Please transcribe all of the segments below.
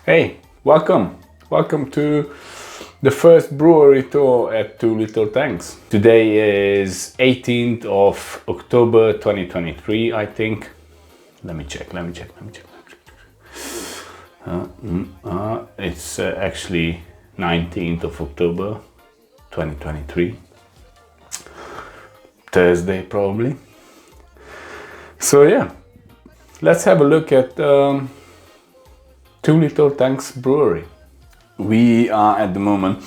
Hey, welcome to the first brewery tour at Two Little Tanks. Today is 18th of October 2023, I think. Let me check. It's actually 19th of October 2023. Thursday, probably. So yeah, let's have a look at Two Little Tanks Brewery. We are at the moment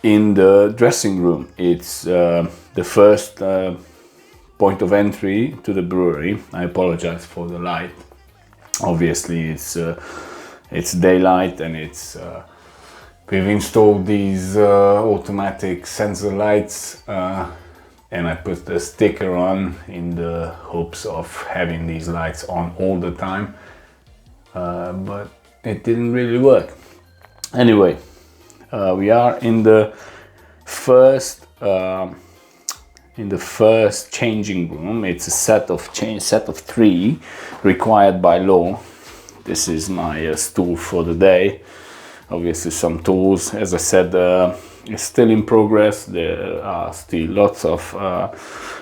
in the dressing room. It's the first point of entry to the brewery. I apologize for the light. Obviously, it's daylight, and we've installed these automatic sensor lights, and I put the sticker on in the hopes of having these lights on all the time. But it didn't really work. Anyway, we are in the first changing room. It's a set of three required by law. This is my stool for the day. Obviously, some tools. As I said, it's still in progress. There are still lots of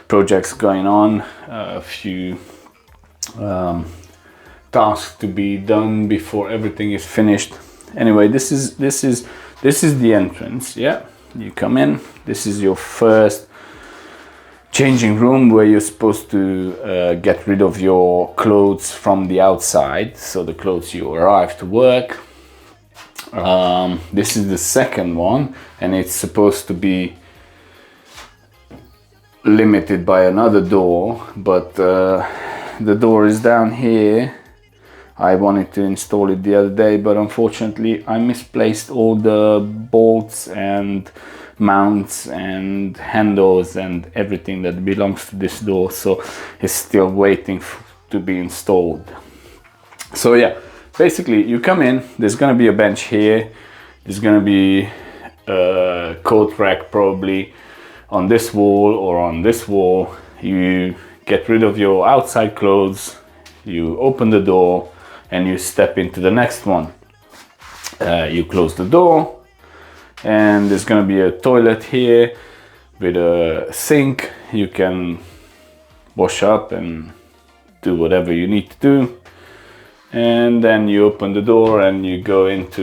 projects going on. A few tasks to be done before everything is finished. Anyway, this is the entrance. Yeah, you come in. This is your first changing room where you're supposed to get rid of your clothes from the outside, so the clothes you arrive to work. This is the second one, and it's supposed to be limited by another door, but the door is down here. I wanted to install it the other day, but unfortunately I misplaced all the bolts and mounts and handles and everything that belongs to this door, so it's still waiting to be installed. So yeah, basically you come in, there's gonna be a bench here, there's gonna be a coat rack probably on this wall or on this wall. You get rid of your outside clothes, you open the door, and you step into the next one. You close the door, and there's gonna be a toilet here with a sink. You can wash up and do whatever you need to do. And then you open the door and you go into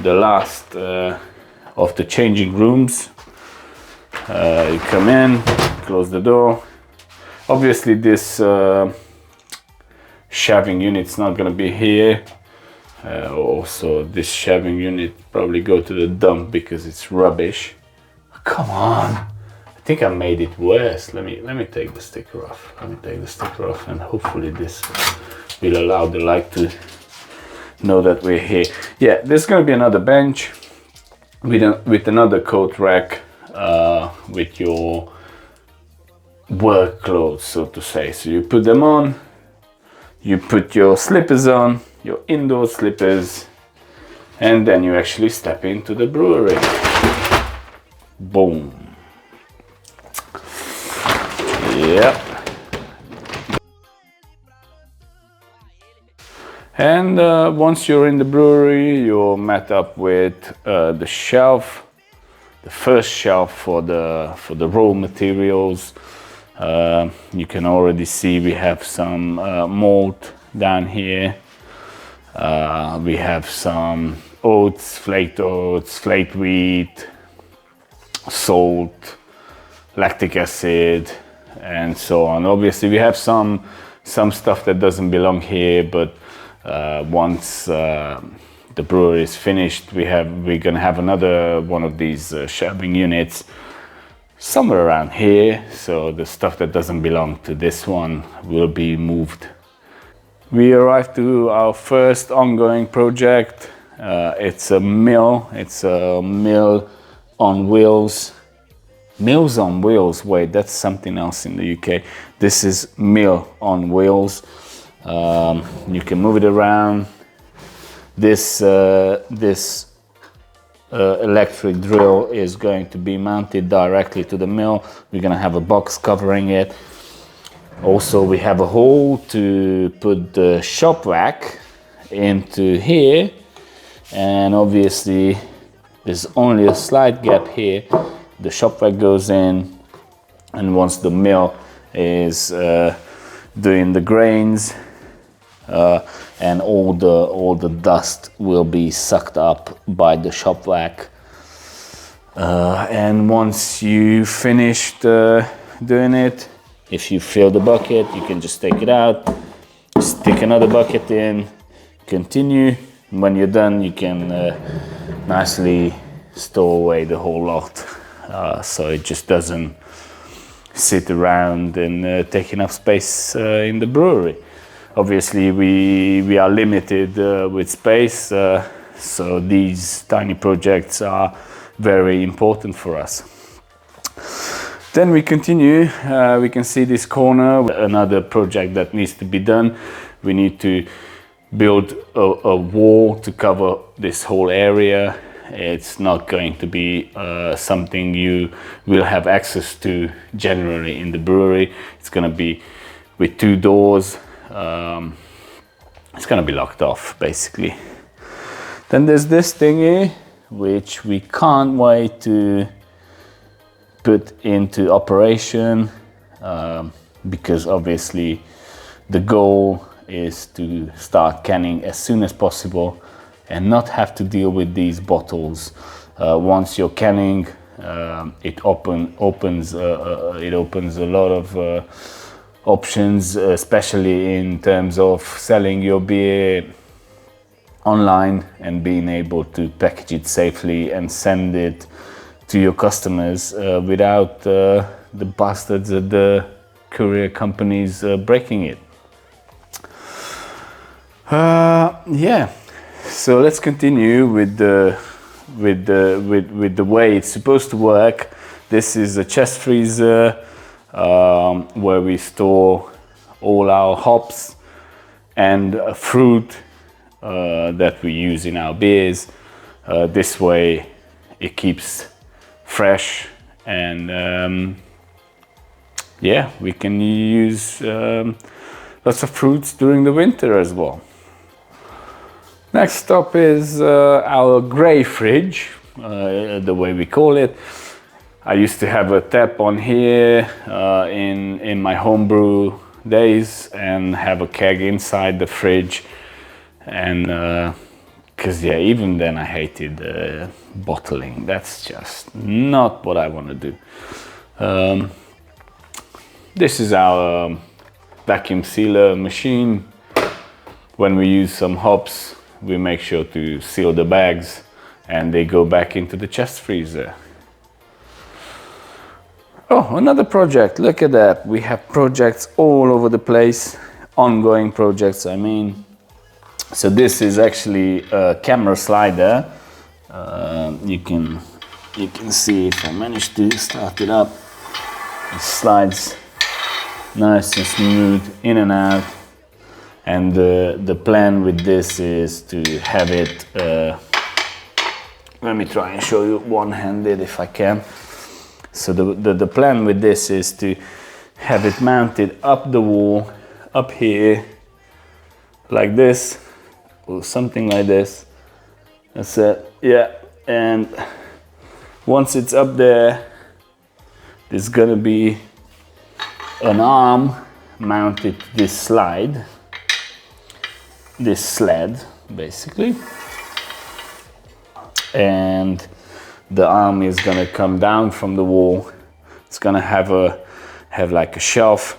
the last of the changing rooms. You come in, close the door. Obviously this shaving unit's not gonna be here. Also, this shaving unit probably go to the dump because it's rubbish. Come on, I think I made it worse. Let me take the sticker off. And hopefully this will allow the light to know that we're here. Yeah, there's gonna be another bench with another coat rack with your work clothes, so to say. So you put them on. You put your slippers on, your indoor slippers, and then you actually step into the brewery. Boom. Yep. And once you're in the brewery, you're met up with the shelf, the first shelf for the raw materials. You can already see we have some malt down here. We have some oats, flaked wheat, salt, lactic acid, and so on. Obviously we have some stuff that doesn't belong here, but once the brewery is finished, we're gonna have another one of these shelving units somewhere around here, so the stuff that doesn't belong to this one will be moved. We arrived to our first ongoing project. It's a mill on wheels. Mills on wheels, wait, that's something else in the UK. This is mill on wheels. You can move it around. This electric drill is going to be mounted directly to the mill. We're going to have a box covering it. Also, we have a hole to put the shop vac into here, and obviously there's only a slight gap here. The shop vac goes in, and once the mill is doing the grains, and all the dust will be sucked up by the shop vac. And once you finished doing it, if you fill the bucket, you can just take it out, stick another bucket in, continue. When you're done, you can nicely store away the whole lot, so it just doesn't sit around and take enough space in the brewery. Obviously, we are limited with space, so these tiny projects are very important for us. Then we continue. We can see this corner, another project that needs to be done. We need to build a wall to cover this whole area. It's not going to be something you will have access to generally in the brewery. It's going to be with 2 doors. It's going to be locked off basically. Then there's this thingy which we can't wait to put into operation, because obviously the goal is to start canning as soon as possible and not have to deal with these bottles. Once you're canning, it opens a lot of options, especially in terms of selling your beer online and being able to package it safely and send it to your customers without the bastards at the courier companies breaking it. Yeah, so let's continue with the way it's supposed to work. This is a chest freezer where we store all our hops and fruit that we use in our beers. This way it keeps fresh, and yeah, we can use lots of fruits during the winter as well. Next stop is our grey fridge, the way we call it. I used to have a tap on here in my homebrew days and have a keg inside the fridge, and because yeah, even then I hated bottling. That's just not what I want to do. This is our vacuum sealer machine. When we use some hops, we make sure to seal the bags and they go back into the chest freezer. Oh, another project, look at that. We have projects all over the place, ongoing projects, I mean. So this is actually a camera slider. You can see if I manage to start it up. It slides nice and smooth in and out. And the plan with this is to have it, let me try and show you one-handed if I can. So the plan with this is to have it mounted up the wall, up here, like this, or something like this. That's it, yeah. And once it's up there, there's gonna be an arm mounted to this slide, this sled basically, and the arm is gonna come down from the wall. It's gonna have like a shelf.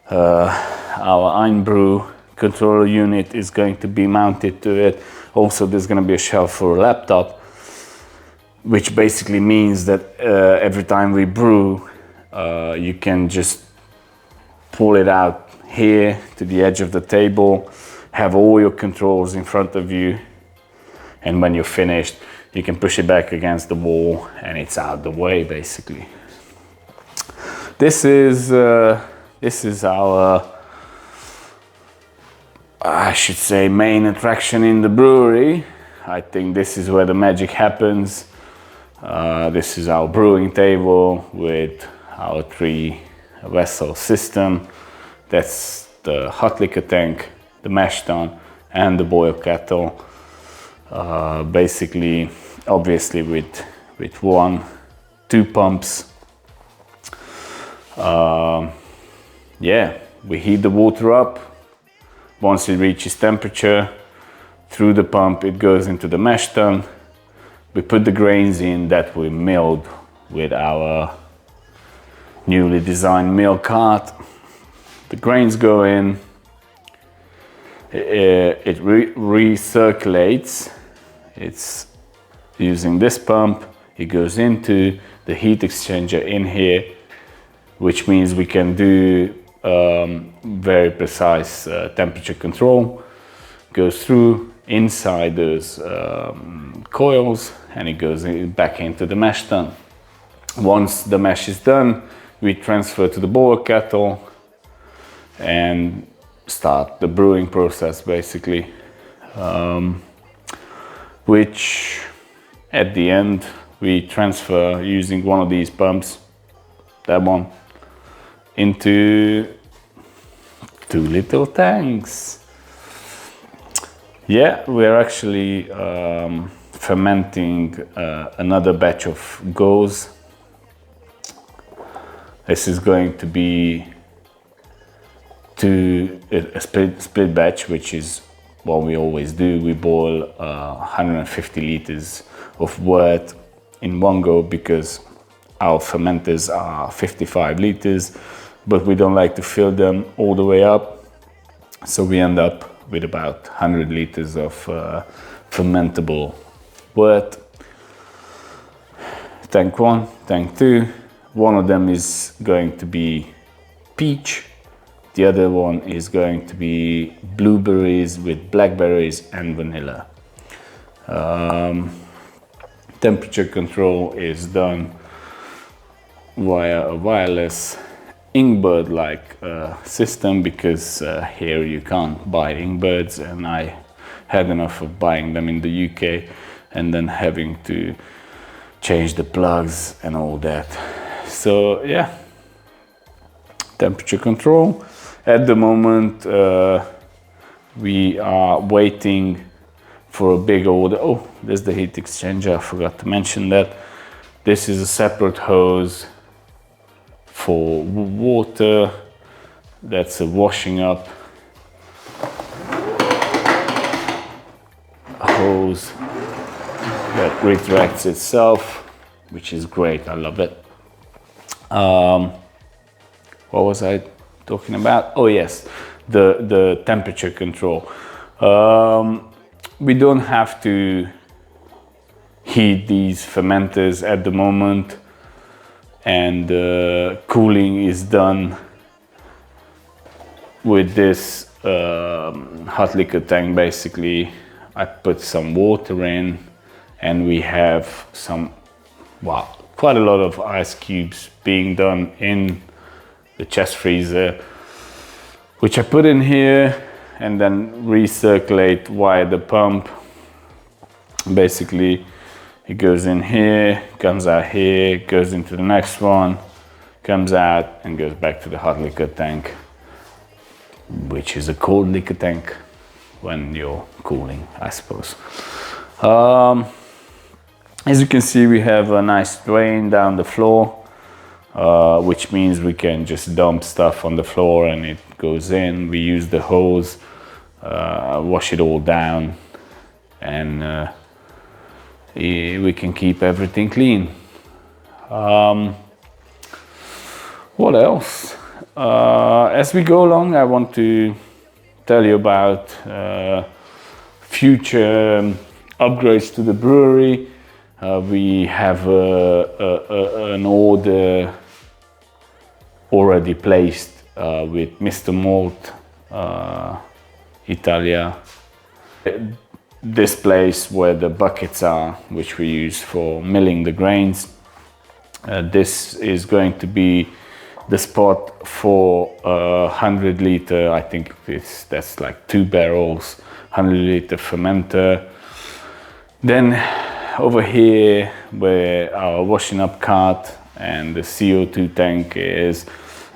Our Einbrew controller unit is going to be mounted to it. Also, there's gonna be a shelf for a laptop, which basically means that every time we brew, you can just pull it out here to the edge of the table, have all your controls in front of you, and when you're finished, you can push it back against the wall and it's out the way basically. This is our, I should say, main attraction in the brewery. I think this is where the magic happens. This is our brewing table with our 3-vessel system. That's the hot liquor tank, the mash tun, and the boil kettle. Basically, obviously with two pumps. Yeah, we heat the water up. Once it reaches temperature, through the pump it goes into the mash tun. We put the grains in that we milled with our newly designed mill cart. The grains go in, it recirculates. It's using this pump. It goes into the heat exchanger in here, which means we can do very precise temperature control. Goes through inside those coils, and it goes back into the mash tun. Once the mash is done, we transfer to the boil kettle and start the brewing process, basically, which at the end we transfer using one of these pumps, that one, into 2 little tanks. Yeah, we're actually fermenting another batch of goes. This is going to be a split batch, which is what we always do. We boil 150 liters of wort in one go because our fermenters are 55 liters, but we don't like to fill them all the way up. So we end up with about 100 liters of fermentable wort. Tank 1, tank 2. One of them is going to be peach. The other one is going to be blueberries with blackberries and vanilla. Temperature control is done via a wireless Ingbird-like system, because here you can't buy Ingbirds, and I had enough of buying them in the UK and then having to change the plugs and all that. So yeah, temperature control. At the moment we are waiting for a big order. Oh, there's the heat exchanger, I forgot to mention that. This is a separate hose for water. That's a washing up hose that retracts itself, which is great. I love it. What was I talking about? Oh yes, the temperature control. We don't have to heat these fermenters at the moment, and cooling is done with this hot liquor tank. Basically, I put some water in, and we have some, wow, quite a lot of ice cubes being done in the chest freezer, which I put in here and then recirculate via the pump. Basically, it goes in here, comes out here, goes into the next one, comes out and goes back to the hot liquor tank, which is a cold liquor tank when you're cooling, I suppose. As you can see, we have a nice drain down the floor, which means we can just dump stuff on the floor and it goes in. We use the hose, wash it all down, and we can keep everything clean. What else? As we go along, I want to tell you about future upgrades to the brewery. We have an order already placed with Mr. Malt Italia. This place where the buckets are, which we use for milling the grains. This is going to be the spot for 100 liter, I think that's like 2 barrels, 100 liter fermenter. Then over here where our washing up cart and the CO2 tank is,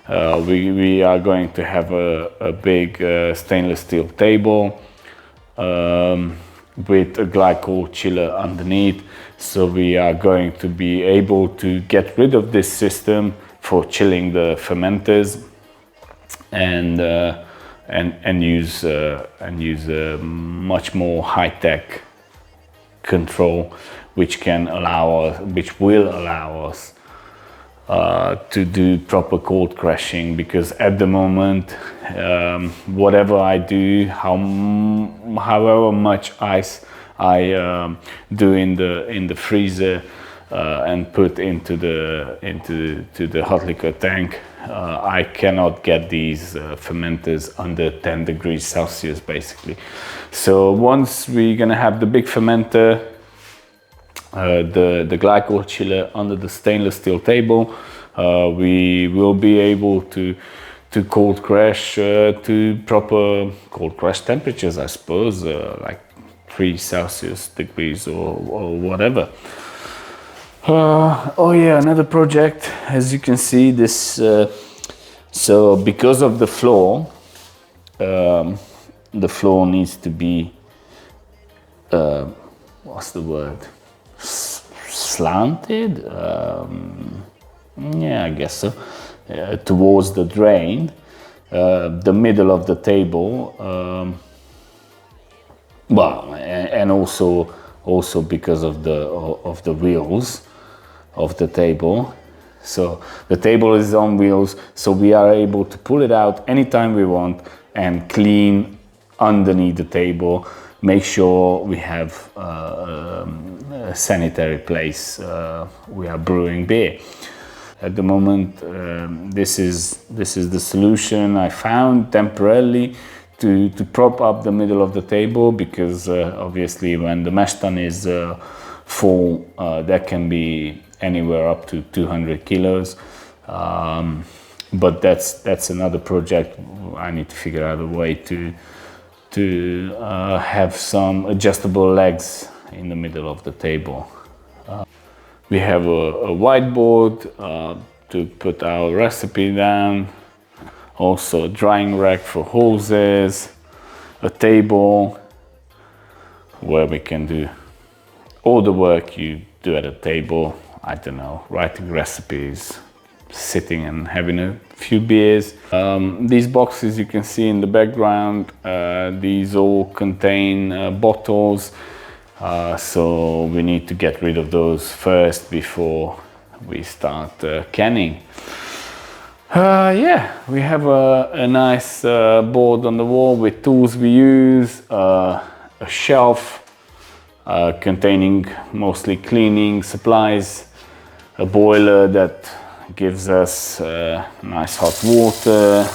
we are going to have a big stainless steel table. with a glycol chiller underneath. So we are going to be able to get rid of this system for chilling the fermenters and use a much more high-tech control, which will allow us to do proper cold crashing. Because at the moment, whatever I do, however much ice I do in the freezer and put into the hot liquor tank, I cannot get these fermenters under 10 degrees Celsius basically. So once we're gonna have the big fermenter, the glycol chiller under the stainless steel table, we will be able to cold crash to proper cold crash temperatures, I suppose, like 3 Celsius degrees or whatever. Oh yeah, another project, as you can see, this so because of the floor needs to be what's the word, slanted, yeah, I guess so, towards the drain, the middle of the table, well, and also because of the wheels of the table. So the table is on wheels, so we are able to pull it out anytime we want and clean underneath the table, make sure we have a sanitary place we are brewing beer. At the moment, this is the solution I found temporarily to prop up the middle of the table, because obviously when the mash tun is full, that can be anywhere up to 200 kilos. But that's another project. I need to figure out a way to have some adjustable legs in the middle of the table. We have a whiteboard to put our recipe down, also a drying rack for hoses, a table where we can do all the work you do at a table. I don't know, writing recipes, sitting and having a few beers. These boxes you can see in the background, these all contain bottles. So we need to get rid of those first before we start canning. Yeah, we have a nice board on the wall with tools we use, a shelf containing mostly cleaning supplies, a boiler that gives us nice hot water,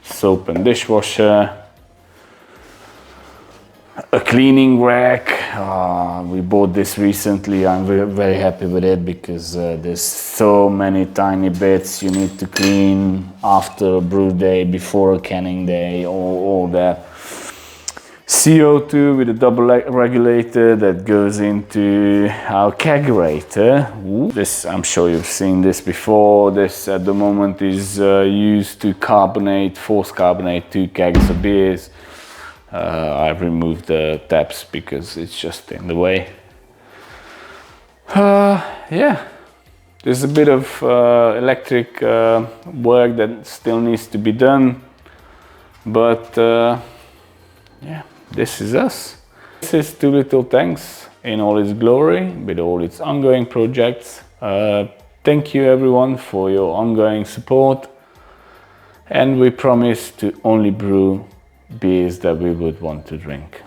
soap and dishwasher, a cleaning rack. We bought this recently. I'm very happy with it, because there's so many tiny bits you need to clean after a brew day, before a canning day, all that. CO2 with a double regulator that goes into our kegerator. This, I'm sure you've seen this before. This at the moment is used to force carbonate 2 kegs of beers. I've removed the taps because it's just in the way. Yeah, there's a bit of electric work that still needs to be done, but yeah, this is us. This is Two Little Tanks in all its glory, with all its ongoing projects. Thank you everyone for your ongoing support, and we promise to only brew beers that we would want to drink.